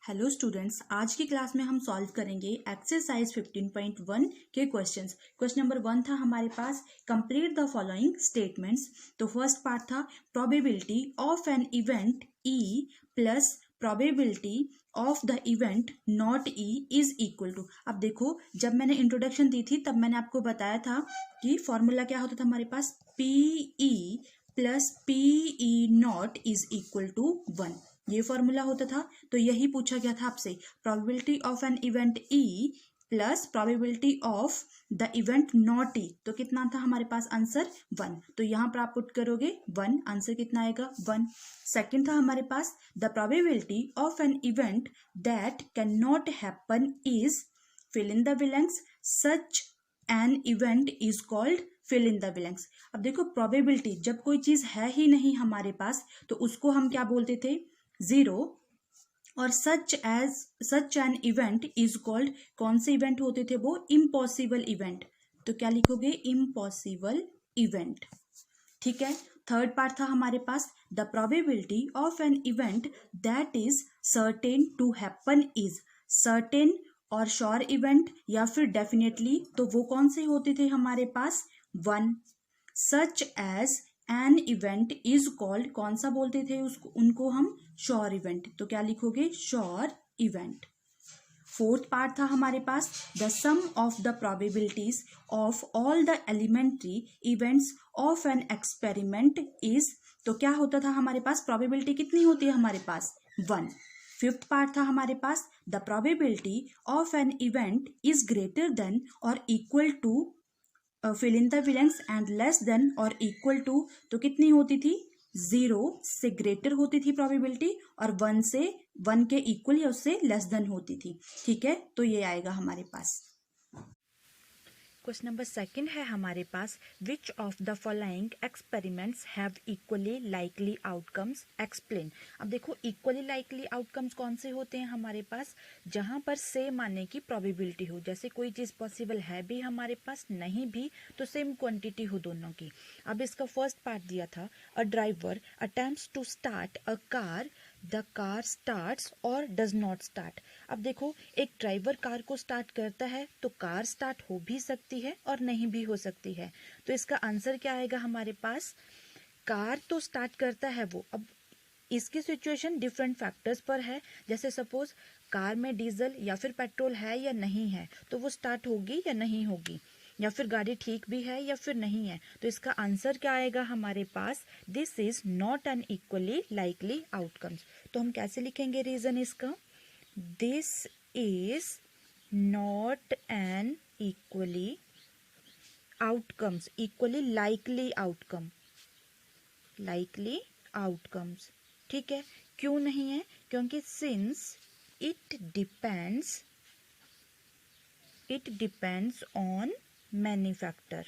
Hello students, आज की class में हम सॉल्व करेंगे एक्सरसाइज 15.1 के क्वेश्चंस। क्वेश्चन नंबर 1 था हमारे पास, कंप्लीट द फॉलोइंग स्टेटमेंट्स। तो फर्स्ट पार्ट था probability of an event E plus probability of the event not E is equal to. अब देखो, जब मैंने इंट्रोडक्शन दी थी तब मैंने आपको बताया था कि फॉर्मूला क्या होता था हमारे पास, P E plus P E not is equal to 1, ये फॉर्मूला होता था। तो यही पूछा गया था आपसे, probability of an event E plus probability of the event not E. तो कितना था हमारे पास आंसर 1। तो यहाँ पर आप पुट करोगे 1, आंसर कितना आएगा 1। सेकंड था हमारे पास, the probability of an event that can not happen is fill in the blanks, such an event is called fill in the blanks. अब देखो, प्रोबेबिलिटी जब कोई चीज है ही नहीं हमारे पास तो उसको हम क्या बोलते थे, 0। और सच एन इवेंट इज कॉल्ड, कौन से इवेंट होते थे वो, इम्पॉसिबल इवेंट। तो क्या लिखोगे, इम्पॉसिबल इवेंट। ठीक है। थर्ड पार्ट था हमारे पास, the probability of an event that is certain to happen is. Certain और श्योर इवेंट या फिर डेफिनेटली, तो वो कौन से होते थे हमारे पास, 1। Such as an event is called, कौन सा बोलते थे उसको, उनको हम श्योर इवेंट। तो क्या लिखोगे, श्योर इवेंट। फोर्थ पार्ट था हमारे पास, the sum of the probabilities of all the elementary events of an experiment is. तो क्या होता था हमारे पास, प्रोबेबिलिटी कितनी होती है हमारे पास, 1। फिफ्थ पार्ट था हमारे पास, the probability of an event is greater than और equal to fill in the blanks and less than और इक्वल टू। तो कितनी होती थी, 0 से ग्रेटर होती थी प्रोबेबिलिटी और 1 के इक्वल या उससे लेस देन होती थी। ठीक है, तो ये आएगा हमारे पास। क्वेश्चन नंबर सेकंड है हमारे पास, which of the following experiments have equally likely outcomes, explain. अब देखो, इक्वली लाइकली आउटकम्स कौन से होते हैं हमारे पास, जहां पर सेम आने की प्रोबेबिलिटी हो। जैसे कोई चीज पॉसिबल है भी हमारे पास, नहीं भी, तो सेम क्वांटिटी हो दोनों की। अब इसका फर्स्ट पार्ट दिया था, a driver attempts to start a car, the car starts और डज नॉट स्टार्ट। अब देखो, एक ड्राइवर कार को स्टार्ट करता है तो कार स्टार्ट हो भी सकती है और नहीं भी हो सकती है। तो इसका आंसर क्या आएगा हमारे पास, कार तो स्टार्ट करता है वो। अब इसकी सिचुएशन डिफरेंट फैक्टर्स पर है। जैसे सपोज कार में डीजल या फिर पेट्रोल है या नहीं है, तो वो स्टार्ट होगी या नहीं होगी, या फिर गाड़ी ठीक भी है या फिर नहीं है। तो इसका आंसर क्या आएगा हमारे पास, this is not an equally likely outcomes. तो हम कैसे लिखेंगे रीजन इसका, this is not an equally outcomes, equally likely outcome, likely outcomes. ठीक है, क्यों नहीं है, क्योंकि since it depends on many factors.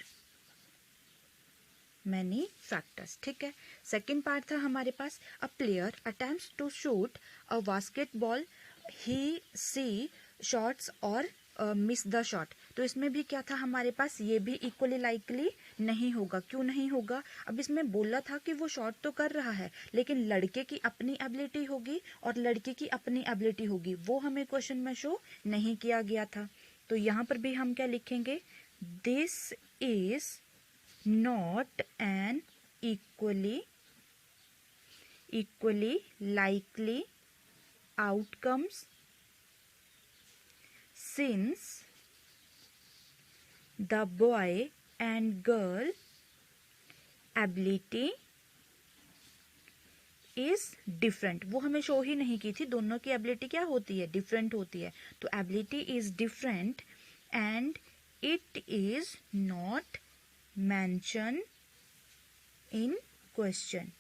ठीक है। सेकेंड पार्ट था हमारे पास, a player attempts to shoot a basketball, he she shots और मिस द शॉट। तो इसमें भी क्या था हमारे पास, ये भी इक्वली लाइकली नहीं होगा। क्यों नहीं होगा, अब इसमें बोला था कि वो शॉट तो कर रहा है, लेकिन लड़के की अपनी एबिलिटी होगी और लड़की की अपनी एबिलिटी होगी, वो हमें क्वेश्चन में शो नहीं किया गया था। तो यहाँ पर भी हम क्या लिखेंगे, this is not an equally likely outcomes since the boy and girl ability is different। वो हमें शो ही नहीं की थी, दोनों की एबिलिटी क्या होती है, डिफरेंट होती है। तो ability is different and it is not mention in question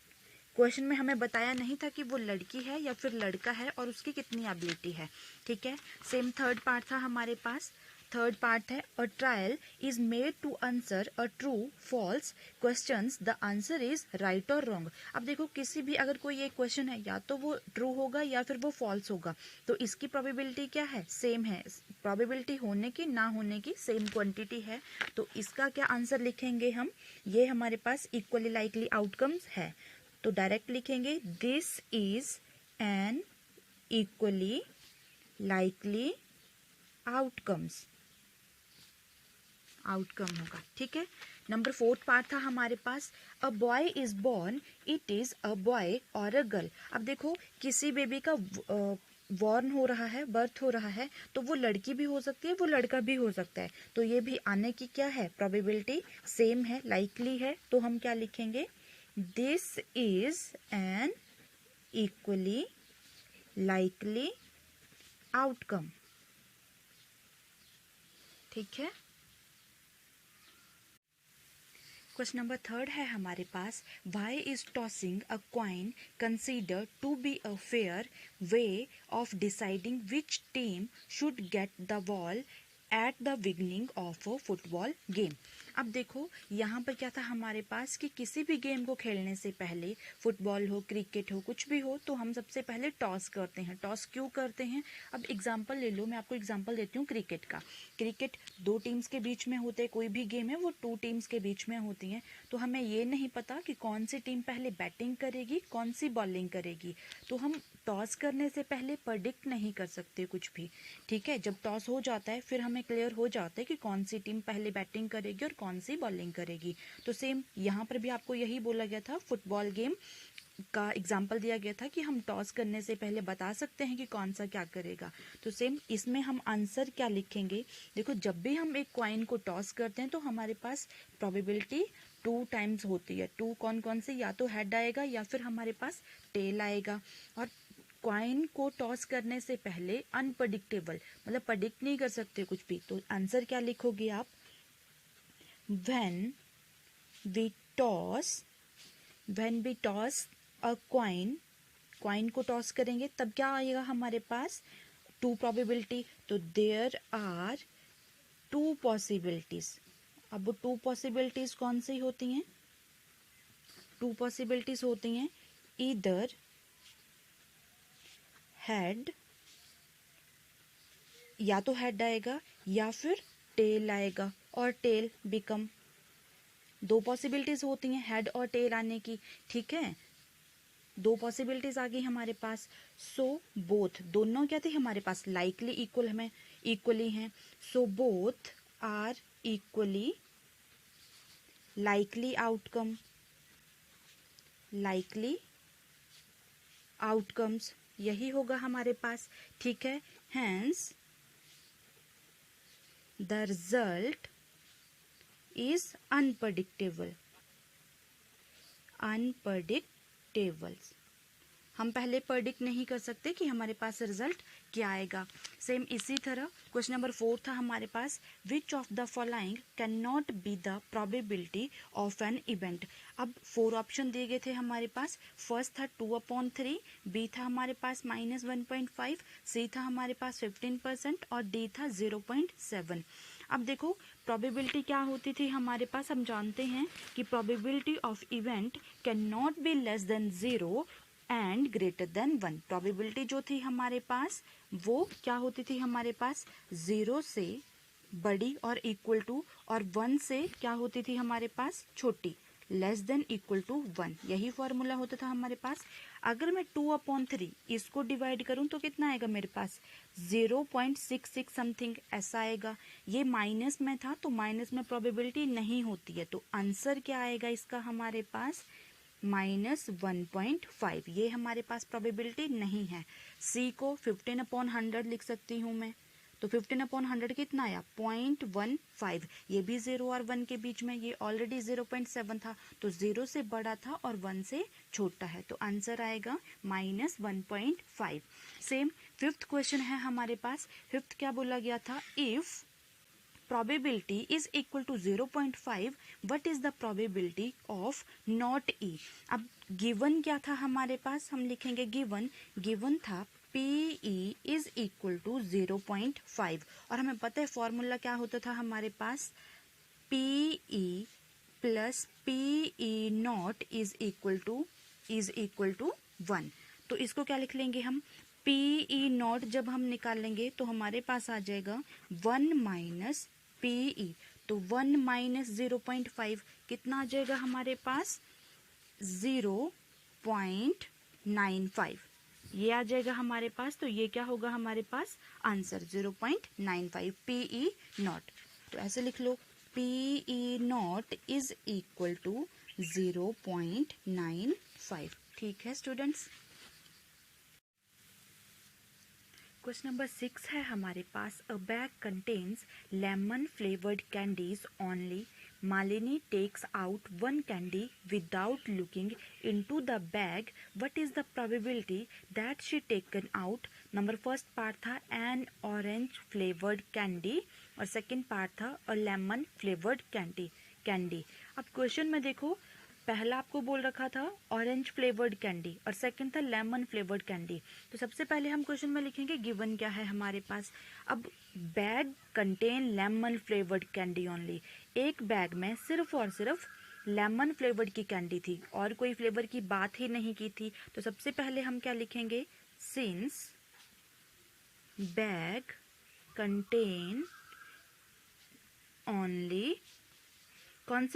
में हमें बताया नहीं था कि वो लड़की है या फिर लड़का है और उसकी कितनी एबिलिटी है। ठीक है। सेम थर्ड पार्ट था हमारे पास, थर्ड पार्ट है, a trial is made to answer a true false questions, the answer is right और रॉन्ग। अब देखो, किसी भी अगर कोई एक क्वेश्चन है, या तो वो ट्रू होगा या फिर वो फॉल्स होगा, तो इसकी प्रोबेबिलिटी क्या है, सेम है। प्रोबेबिलिटी होने की ना होने की सेम क्वांटिटी है। तो इसका क्या आंसर लिखेंगे हम, ये हमारे पास इक्वली लाइकली आउटकम्स है। तो डायरेक्ट लिखेंगे, this is an equally likely outcomes, outcome होगा, ठीक है। नंबर 4 पार्ट था हमारे पास, a boy is born, it is a boy और अ गर्ल। अब देखो किसी बेबी का बॉर्न हो रहा है, बर्थ हो रहा है, तो वो लड़की भी हो सकती है, वो लड़का भी हो सकता है, तो ये भी आने की क्या है, प्रोबेबिलिटी सेम है, लाइकली है। तो हम क्या लिखेंगे, this is an equally likely outcome, ठीक है। क्वेश्चन नंबर 3 है हमारे पास, why is tossing a coin consider to be a fair way of deciding which team should get the ball at the beginning of a football game. अब देखो यहाँ पर क्या था हमारे पास कि किसी भी गेम को खेलने से पहले, फुटबॉल हो, क्रिकेट हो, कुछ भी हो, तो हम सबसे पहले टॉस करते हैं। टॉस क्यों करते हैं, अब एग्जाम्पल ले लो, मैं आपको एग्जाम्पल देती हूँ क्रिकेट का। क्रिकेट 2 टीम्स के बीच में होते हैं, कोई भी गेम है वो 2 टीम्स के बीच में होती हैं, तो हमें ये नहीं पता कि कौन सी टीम पहले बैटिंग करेगी, कौन सी बॉलिंग करेगी, तो हम टॉस करने से पहले प्रेडिक्ट नहीं कर सकते कुछ भी, ठीक है। जब टॉस हो जाता है फिर हमें क्लियर हो जाता है कि कौन सी टीम पहले बैटिंग करेगी और कौन सी बॉलिंग करेगी। तो सेम यहाँ पर भी आपको यही बोला गया था, फुटबॉल गेम का एग्जाम्पल दिया गया था कि हम टॉस करने से पहले बता सकते हैं कि कौन सा क्या करेगा। तो सेम इसमें हम आंसर क्या लिखेंगे, देखो जब भी हम एक कॉइन को टॉस करते हैं तो हमारे पास प्रोबेबिलिटी 2 टाइम्स होती है। 2 कौन कौन से, या तो हेड आएगा या फिर हमारे पास टेल आएगा। और कॉइन को टॉस करने से पहले अनप्रडिक्टेबल, मतलब प्रडिक्ट नहीं कर सकते कुछ भी, तो आंसर क्या लिखोगे आप, when we toss a coin, coin को टॉस करेंगे तब क्या आएगा हमारे पास, 2 प्रोबेबिलिटी, तो देयर आर 2 पॉसिबिलिटीज। अब वो 2 पॉसिबिलिटीज कौन सी होती हैं, 2 पॉसिबिलिटीज होती हैं, ईदर हेड, या तो हेड आएगा या फिर टेल आएगा, और टेल बिकम, 2 पॉसिबिलिटीज होती हैं हेड और टेल आने की, ठीक है। 2 पॉसिबिलिटीज आ गई हमारे पास। सो बोथ, दोनों क्या थे हमारे पास, लाइकली इक्वल, हमें इक्वली हैं, so both are equally likely outcome, likely outcomes, यही होगा हमारे पास, ठीक है। Hence the result is unpredictable, unpredictable, हम पहले प्रेडिक्ट नहीं कर सकते कि हमारे पास रिजल्ट क्या आएगा। सेम इसी तरह क्वेश्चन नंबर 4 था हमारे पास, which of the following can not be the probability of an event. अब 4 ऑप्शन दिए गए थे हमारे पास, फर्स्ट था 2/3, बी था हमारे पास -1.5, सी था हमारे पास 15% और डी था 0.7। अब देखो प्रोबेबिलिटी क्या होती थी हमारे पास, हम जानते हैं कि probability of event can not be less than 0 and greater than 1। Probability जो थी हमारे पास वो क्या होती थी हमारे पास, 0 से बड़ी और इक्वल टू, और 1 से क्या होती थी हमारे पास, छोटी, लेस देन इक्वल टू 1, यही फॉर्मूला होता था हमारे पास। अगर मैं 2/3 इसको डिवाइड करूं तो कितना आएगा मेरे पास, 0.66 समथिंग ऐसा आएगा। ये माइनस में था तो माइनस में प्रोबेबिलिटी नहीं होती है, तो आंसर क्या आएगा इसका हमारे पास, -1.5, ये हमारे पास प्रोबेबिलिटी नहीं है। सी को 15/100 लिख सकती हूँ मैं, तो 15/100 कितना आया, 0.15, ये भी 0 और 1 के बीच में, ये ऑलरेडी 0.7 था, तो 0 से बड़ा था और 1 से छोटा है, तो आंसर आएगा -1.5। सेम 5th क्वेश्चन है हमारे पास। 5th क्या बोला गया था, if probability is equal to 0.5, what is the probability of not E। अब given क्या था हमारे पास, हम लिखेंगे given था PE is equal to 0.5, और हमें पता है फॉर्मूला क्या होता था हमारे पास, PE plus PE not is equal to 1। तो इसको क्या लिख लेंगे हम, PE नॉट जब हम निकालेंगे तो हमारे पास आ जाएगा 1 माइनस PE, तो 1 माइनस 0.5 कितना आ जाएगा हमारे पास, 0.95, ये आ जाएगा हमारे पास, तो ये क्या होगा हमारे पास आंसर 0.95 PE नॉट। तो ऐसे लिख लो PE not is equal to 0.95। ठीक है स्टूडेंट्स। क्वेश्चन नंबर 6 है हमारे पास, a bag contains lemon flavoured candies only. Malini takes out one candy without looking into the bag. What is the probability that she taken out? Number first part था an orange flavored candy और second part था a lemon flavored candy। अब question में देखो, पहला आपको बोल रखा था ऑरेंज फ्लेवर्ड कैंडी और सेकंड था लेमन फ्लेवर्ड कैंडी। तो सबसे पहले हम क्वेश्चन में लिखेंगे गिवन क्या है हमारे पास। अब bag contain lemon flavoured candy only, एक बैग में सिर्फ और सिर्फ लेमन फ्लेवर्ड की कैंडी थी और कोई फ्लेवर की बात ही नहीं की थी। तो सबसे पहले हम क्या लिखेंगे, सिंस बैग कंटेन ओनली, कौन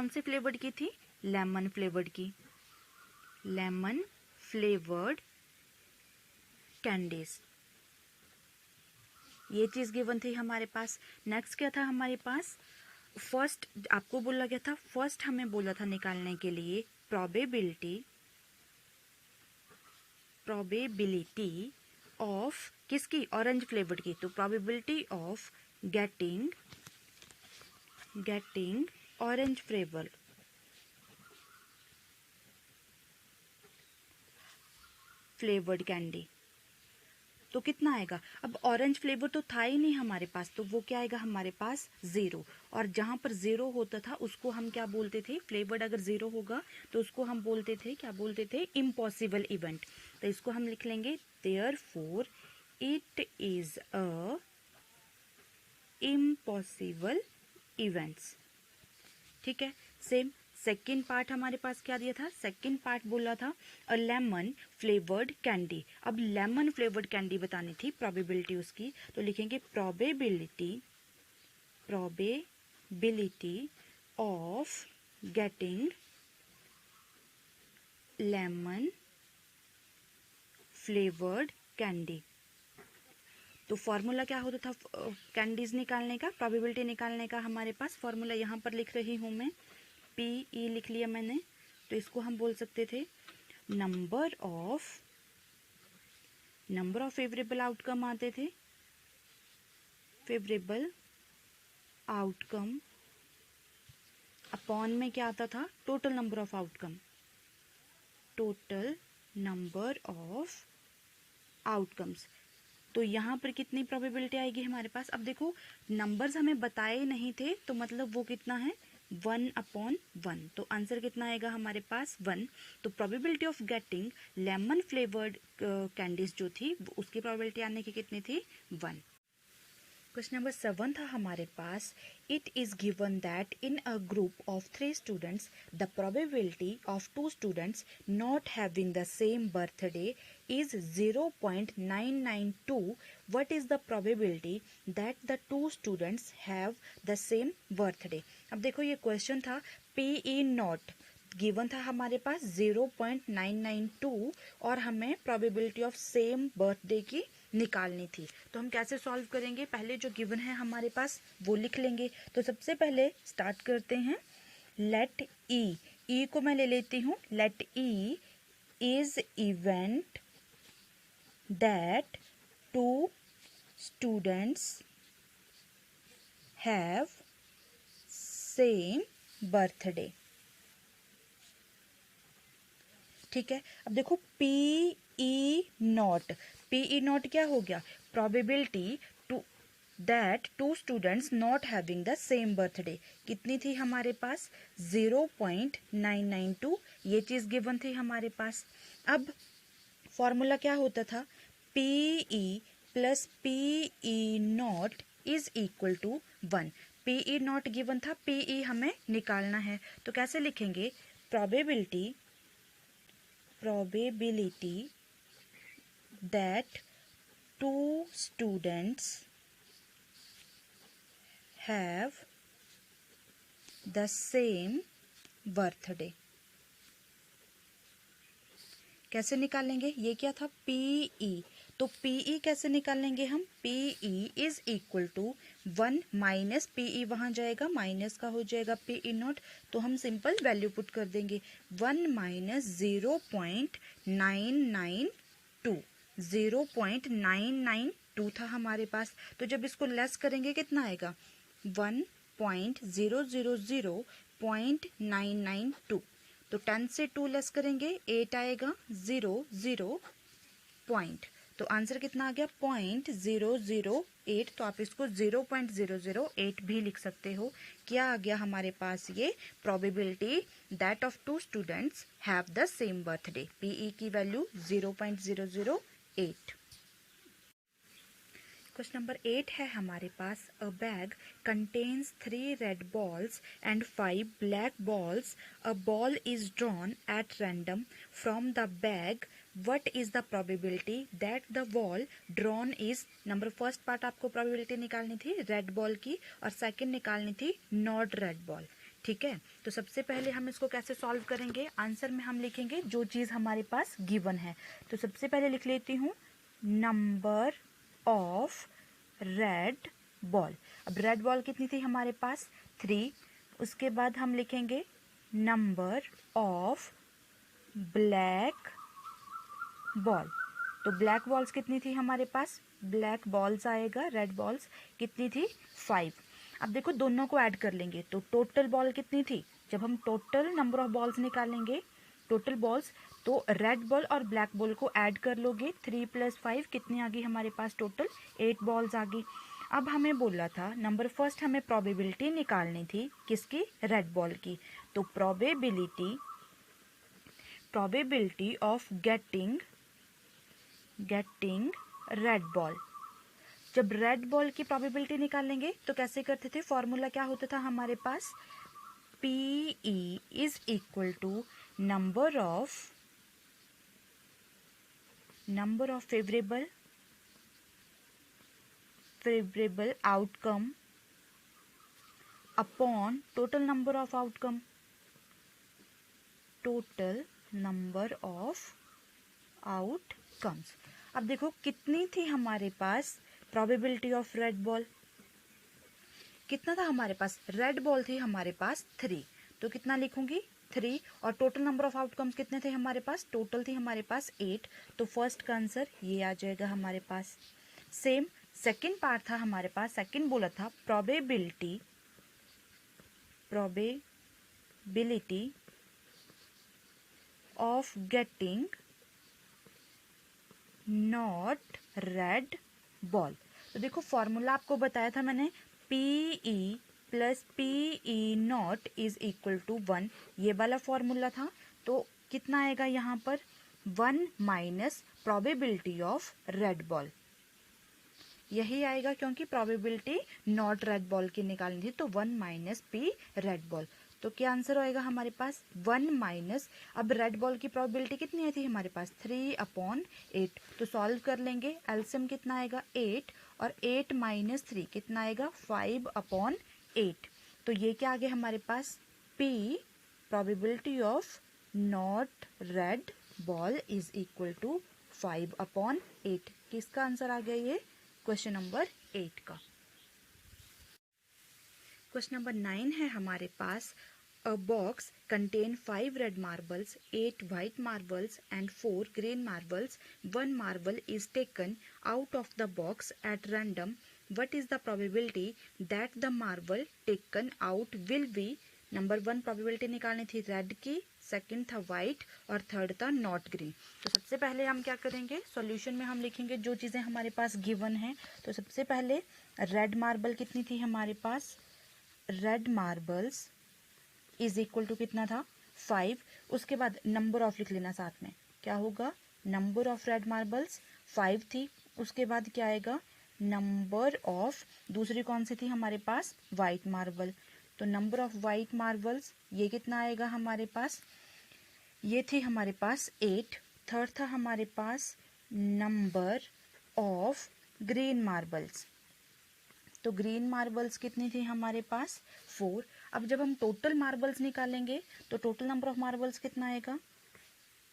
से फ्लेवर्ड की थी, लेमन फ्लेवर्ड की, लेमन फ्लेवर्ड कैंडीज। ये चीज गिवन थी हमारे पास। नेक्स्ट क्या था हमारे पास, फर्स्ट आपको बोला गया था, फर्स्ट हमें बोला था निकालने के लिए प्रोबेबिलिटी ऑफ किसकी, ऑरेंज फ्लेवर्ड की। तो probability of getting orange flavoured candy, तो कितना आएगा। अब ऑरेंज फ्लेवर तो था ही नहीं हमारे पास, तो वो क्या आएगा हमारे पास 0। और जहां पर 0 होता था उसको हम क्या बोलते थे, फ्लेवर्ड अगर 0 होगा तो उसको हम बोलते थे, क्या बोलते थे, इम्पॉसिबल इवेंट। तो इसको हम लिख लेंगे therefore it is a impossible events. ठीक है, सेम सेकेंड पार्ट हमारे पास क्या दिया था, सेकेंड पार्ट बोला था अ लेमन फ्लेवर्ड कैंडी। अब लेमन फ्लेवर्ड कैंडी बतानी थी, प्रोबेबिलिटी उसकी, तो लिखेंगे probability of getting lemon flavoured candy. तो फॉर्मूला क्या होता था कैंडीज निकालने का, प्रोबेबिलिटी निकालने का, हमारे पास फॉर्मूला यहाँ पर लिख रही हूँ मैं, PE लिख लिया मैंने। तो इसको हम बोल सकते थे नंबर ऑफ फेवरेबल आउटकम आते थे, फेवरेबल आउटकम अपॉन में क्या आता था, total number of outcome, total number of outcomes. तो यहाँ पर कितनी प्रोबेबिलिटी आएगी हमारे पास। अब देखो नंबर्स हमें बताए नहीं थे, तो मतलब वो कितना है 1/1। तो आंसर कितना आएगा हमारे पास 1। तो probability of getting lemon flavoured candies जो थी उसकी प्रोबेबिलिटी आने की कितनी थी 1। क्वेश्चन नंबर 7 था हमारे पास, it is given that in a group of 3 students the probability of 2 students not having the same birthday is 0.992. What is the probability that the 2 students have the same birthday? अब देखो ये question था, PE not given था हमारे पास 0.992 और हमें probability of same birthday की निकालनी थी। तो हम कैसे सॉल्व करेंगे, पहले जो गिवन है हमारे पास वो लिख लेंगे। तो सबसे पहले स्टार्ट करते हैं, लेट ई को मैं ले लेती हूँ, let E is event that 2 students have same birthday। ठीक है, अब देखो PE नॉट क्या हो गया, probability that 2 students not having the same birthday कितनी थी हमारे पास 0.992, ये चीज गिवन थी हमारे पास। अब फॉर्मूला क्या होता था, PE plus PE not is equal to 1। PE not given था, PE हमें निकालना है, तो कैसे लिखेंगे, probability that 2 students have the same birthday. कैसे निकालेंगे, ये क्या था पीई, तो पीई कैसे निकालेंगे हम, P E is equal to 1 minus P E, वहाँ जाएगा माइनस का हो जाएगा पीई नॉट, तो हम सिंपल वैल्यू पुट कर देंगे 1 माइनस 0.992, 0.992 था हमारे पास, तो जब इसको लेस करेंगे कितना आएगा 1.000992, तो 10 से 2 लेस करेंगे 8 आएगा, 0 पॉइंट, तो आंसर कितना आ गया 0.008, तो आप इसको 0.008 भी लिख सकते हो। क्या आ गया हमारे पास, ये probability that of 2 students have the same birthday, PE की वैल्यू 0.008। क्वेश्चन नंबर 8 है हमारे पास, a bag contains 3 red balls and 5 black balls, a ball is drawn at random from the bag, what is the probability that the ball drawn is, number first part आपको probability निकालनी थी red ball की और second निकालनी थी not red ball, ठीक है। तो सबसे पहले हम इसको कैसे सॉल्व करेंगे, आंसर में हम लिखेंगे जो चीज़ हमारे पास गिवन है, तो सबसे पहले लिख लेती हूँ नंबर ऑफ रेड बॉल। अब रेड बॉल कितनी थी हमारे पास 3, उसके बाद हम लिखेंगे नंबर ऑफ ब्लैक बॉल, तो ब्लैक बॉल्स कितनी थी हमारे पास, ब्लैक बॉल्स आएगा, रेड बॉल्स कितनी थी 5। अब देखो दोनों को ऐड कर लेंगे तो टोटल बॉल कितनी थी, जब हम टोटल नंबर ऑफ बॉल्स निकालेंगे टोटल बॉल्स, तो रेड बॉल और ब्लैक बॉल को ऐड कर लोगे, 3 + 5 कितनी आ गई हमारे पास टोटल 8 बॉल्स आ गई। अब हमें बोला था नंबर फर्स्ट हमें प्रोबेबिलिटी निकालनी थी किसकी, रेड बॉल की, तो probability of getting red ball, जब रेड बॉल की प्रोबेबिलिटी निकालेंगे तो कैसे करते थे, फॉर्मूला क्या होता था हमारे पास, PE is equal to number of favourable outcome upon total number of outcomes. अब देखो कितनी थी हमारे पास प्रोबेबिलिटी ऑफ रेड बॉल, कितना था हमारे पास, रेड बॉल थी हमारे पास 3, तो कितना लिखूंगी 3, और टोटल नंबर ऑफ आउटकम्स कितने थे हमारे पास, टोटल थी हमारे पास 8, तो फर्स्ट का आंसर ये आ जाएगा हमारे पास। सेम सेकंड पार्ट था हमारे पास, सेकंड बोला था probability of getting not red ball, तो देखो फॉर्मूला आपको बताया था मैंने, P E plus P E not is equal to 1, ये वाला फॉर्मूला था, तो कितना आएगा यहाँ पर 1 minus probability of red ball, यही आएगा क्योंकि प्रोबेबिलिटी नॉट रेड बॉल की निकालनी थी, तो 1 माइनस पी रेड बॉल, तो क्या आंसर होएगा हमारे पास 1 माइनस, अब रेड बॉल की प्रोबेबिलिटी कितनी आई थी हमारे पास 3/8, तो सॉल्व कर लेंगे, एलसीएम कितना आएगा 8, और 8 माइनस 3 कितना आएगा 5/8, तो ये क्या आ गया हमारे पास P probability of not red ball is equal to 5/8, किसका आंसर आ गया ये क्वेश्चन नंबर 8 का। क्वेश्चन नंबर 9 है हमारे पास, a box contain 5 red marbles, 8 white marbles and 4 green marbles. One marble is taken out of the box at random. What is the probability that the marble taken out will be? Number 1 probability निकालनी थी red की, second था white और third था not green. तो सबसे पहले हम क्या करेंगे, सॉल्यूशन में हम लिखेंगे जो चीज़ें हमारे पास गिवन है। तो सबसे पहले रेड मार्बल कितनी थी हमारे पास, red marbles is equal to कितना था 5, उसके बाद नंबर ऑफ लिख लेना साथ में, क्या होगा नंबर ऑफ रेड मार्बल्स 5 थी, उसके बाद क्या आएगा नंबर ऑफ, दूसरी कौन सी थी हमारे पास वाइट मार्बल, तो नंबर ऑफ वाइट मार्बल्स ये कितना आएगा हमारे पास, ये थी हमारे पास 8, थर्ड था हमारे पास नंबर ऑफ ग्रीन मार्बल्स, तो ग्रीन मार्बल्स कितनी थी हमारे पास 4। अब जब हम टोटल मार्बल्स निकालेंगे तो टोटल नंबर ऑफ मार्बल्स कितना आएगा,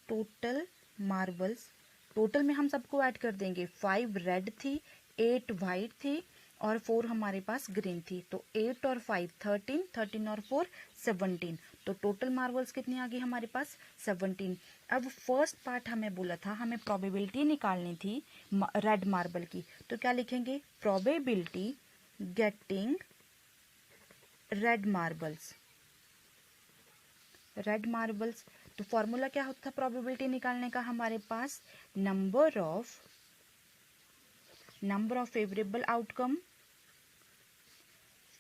टोटल मार्बल्स, टोटल में हम सबको ऐड कर देंगे। 5 रेड थी, 8 वाइट थी और 4 हमारे पास ग्रीन थी। तो 8 और 5 13, 13 और 4 17। तो टोटल मार्बल्स कितनी आ गई हमारे पास? 17। अब फर्स्ट पार्ट हमें बोला था, हमें प्रोबेबिलिटी निकालनी थी रेड मार्बल की। तो क्या लिखेंगे? Probability getting red marbles. Red marbles, तो फॉर्मूला क्या होता था प्रोबेबिलिटी निकालने का हमारे पास? Number of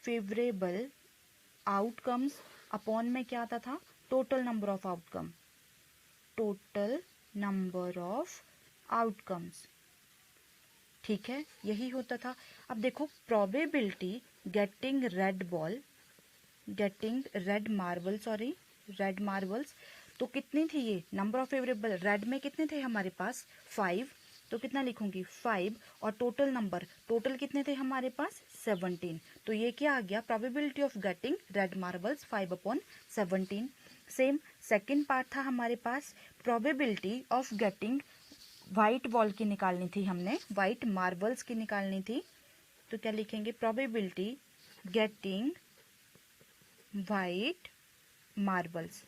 favourable outcomes upon में क्या आता था? Total number of outcomes. ठीक है, यही होता था। अब देखो प्रोबेबिलिटी गेटिंग रेड मार्बल्स, तो कितनी थी ये? नंबर ऑफ फेवरेबल रेड में कितने थे हमारे पास? 5। तो कितना लिखूंगी? 5 और टोटल कितने थे हमारे पास? 17। तो ये क्या आ गया? Probability of getting red marbles 5/17। Same second part था हमारे पास, probability of getting white ball की निकालनी थी, हमने वाइट मार्बल्स की निकालनी थी। तो क्या लिखेंगे? Probability getting white marbles.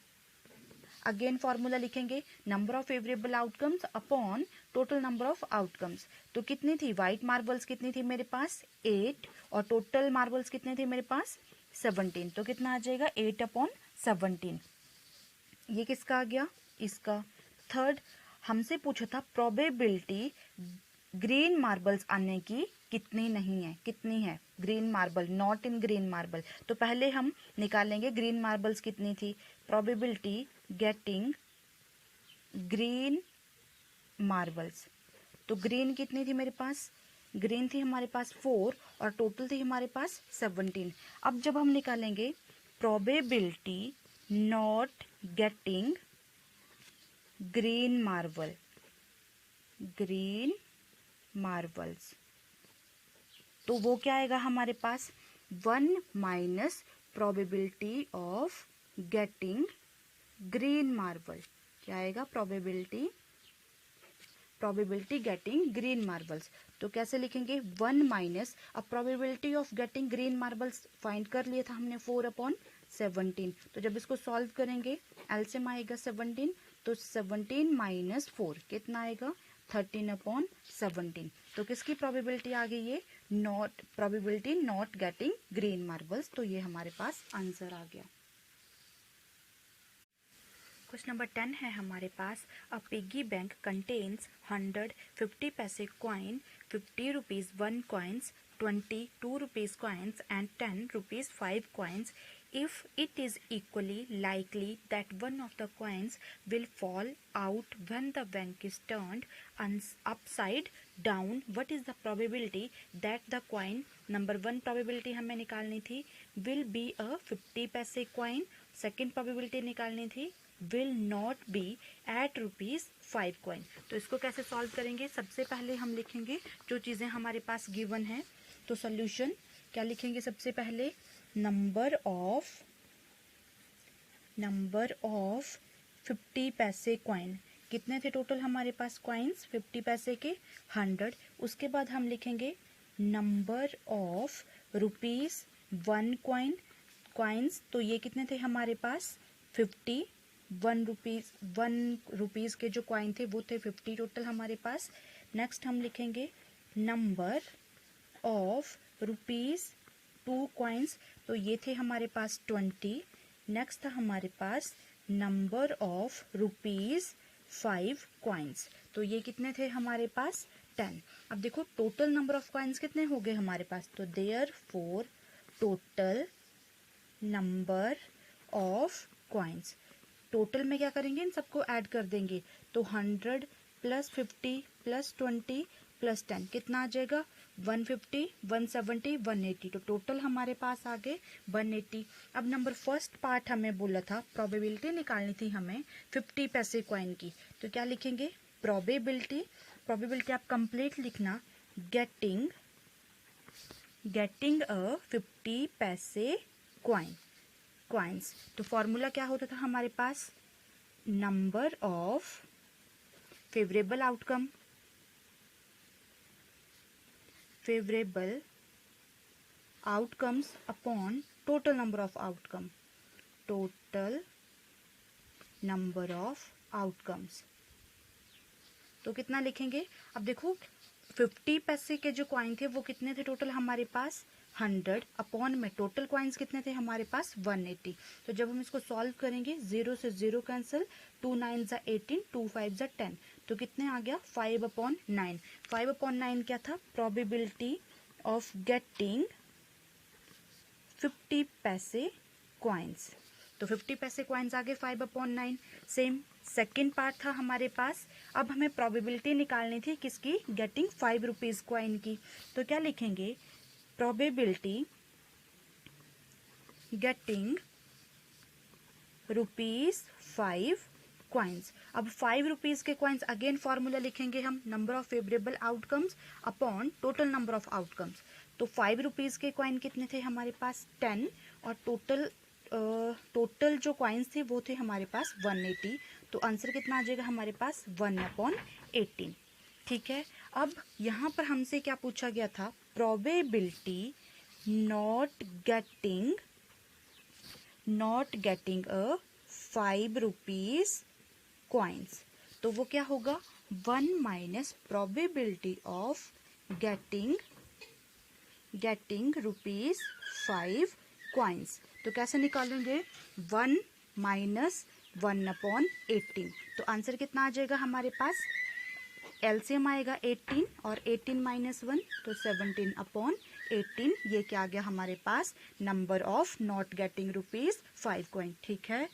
Again formula लिखेंगे, number of favourable outcomes upon total number of outcomes. तो कितनी थी वाइट मार्बल्स? कितनी थी मेरे पास? 8 और टोटल मार्बल्स कितने थे मेरे पास? 17। तो कितना आ जाएगा? 8/17। ये किसका आ गया? इसका। थर्ड हमसे पूछा था प्रोबेबिलिटी ग्रीन मार्बल्स आने की कितनी है green marble, not in green marble. तो पहले हम निकालेंगे ग्रीन मार्बल्स कितनी थी। प्रोबेबिलिटी गेटिंग ग्रीन मार्बल्स, तो ग्रीन कितनी थी मेरे पास? ग्रीन थी हमारे पास 4 और टोटल थी हमारे पास 17। अब जब हम निकालेंगे probability not getting green marbles, तो वो क्या आएगा हमारे पास? 1 minus probability of getting green marble. क्या आएगा? Probability getting green marbles. तो कैसे लिखेंगे? 1 माइनस, अब probability of getting green marbles find कर लिया था हमने 4/17। तो जब इसको सॉल्व करेंगे एलसीएम आएगा 17। तो 17 माइनस 4 कितना आएगा? 13/17। तो किसकी प्रोबेबिलिटी आ गई? ये probability not getting green marbles. तो ये हमारे पास आंसर आ गया। क्वेश्चन नंबर 10 है हमारे पास, अ पिग्गी बैंक कंटेन्स 100 50 पैसे coin, 50 rupees 1 coins, 20 2 rupees coins and 10 rupees 5 coins. If it is equally likely that one of the coins will fall out when the bank is turned upside down, what is the probability that the coin, number 1 probability हमें निकालनी थी, will be a 50 पैसे coin. Second probability निकालनी थी, will not be at ₹5 coin. तो इसको कैसे solve करेंगे? सबसे पहले हम लिखेंगे जो चीज़ें हमारे पास गिवन है। तो सोल्यूशन क्या लिखेंगे? सबसे पहले नंबर ऑफ 50 पैसे कॉइन, कितने थे टोटल हमारे पास कॉइन्स 50 पैसे के? 100। उसके बाद हम लिखेंगे नंबर ऑफ ₹1 कॉइन्स, तो ये कितने थे हमारे पास? 50। 1 रुपीज़ के जो कॉइन थे वो थे 50 टोटल हमारे पास। नेक्स्ट हम लिखेंगे नंबर ऑफ ₹2 कॉइन्स, तो ये थे हमारे पास 20। नेक्स्ट था हमारे पास नंबर ऑफ ₹5 कॉइन्स, तो ये कितने थे हमारे पास? 10। अब देखो टोटल नंबर ऑफ कॉइन्स कितने हो गए हमारे पास, तो therefore total number of coins, total में क्या करेंगे? इन सबको ऐड कर देंगे। तो 100 प्लस 50 प्लस 20 प्लस 10 कितना आ जाएगा? 150 170 180। तो टोटल हमारे पास आ गए 180। अब नंबर फर्स्ट पार्ट हमें बोला था प्रोबेबिलिटी निकालनी थी हमें 50 पैसे कॉइन की। तो क्या लिखेंगे? प्रोबेबिलिटी आप कंप्लीट लिखना, गेटिंग अ 50 पैसे कॉइन्स। तो फॉर्मूला क्या होता था हमारे पास? Number of favourable outcome, favourable outcomes upon total number of outcome, total number of outcomes. तो कितना लिखेंगे? अब देखो 50 पैसे के जो कॉइन थे वो कितने थे टोटल हमारे पास? 100 अपॉन में टोटल कॉइन्स कितने थे हमारे पास? 180। तो जब हम इसको सॉल्व करेंगे 0 से 0 कैंसिल, 2 9 ज़ा 18, 2 5 ज़ा 10, तो कितने आ गया? 5/9। 5/9 क्या था? प्रोबेबिलिटी ऑफ गेटिंग 50 पैसे कॉइन्स। तो 50 पैसे कॉइन्स आ गए 5/9। सेम सेकेंड पार्ट था हमारे पास। अब हमें प्रोबेबिलिटी निकालनी थी किसकी? गेटिंग 5 रुपीज़ कॉइन की। तो क्या लिखेंगे? Probability getting ₹5 coins. अब 5 रुपीज़ के कॉइन्स, अगेन फॉर्मूला लिखेंगे हम, number of favourable outcomes upon total number of outcomes. तो 5 रुपीज़ के कॉइन कितने थे हमारे पास? 10, और टोटल जो कॉइन्स थे वो थे हमारे पास 180। तो आंसर कितना आ जाएगा हमारे पास? 1/18। ठीक है। अब यहाँ पर हमसे क्या पूछा गया था? Probability not getting a 5 rupees coins. तो वो क्या होगा? 1 minus probability of getting ₹5 coins. तो कैसे निकालेंगे? 1 माइनस 1/18। तो आंसर कितना आ जाएगा हमारे पास? एलसीएम आएगा 18, और 18 माइनस 1 तो 17/18। ये क्या आ गया हमारे पास? Number of not getting ₹5 coin. ठीक है।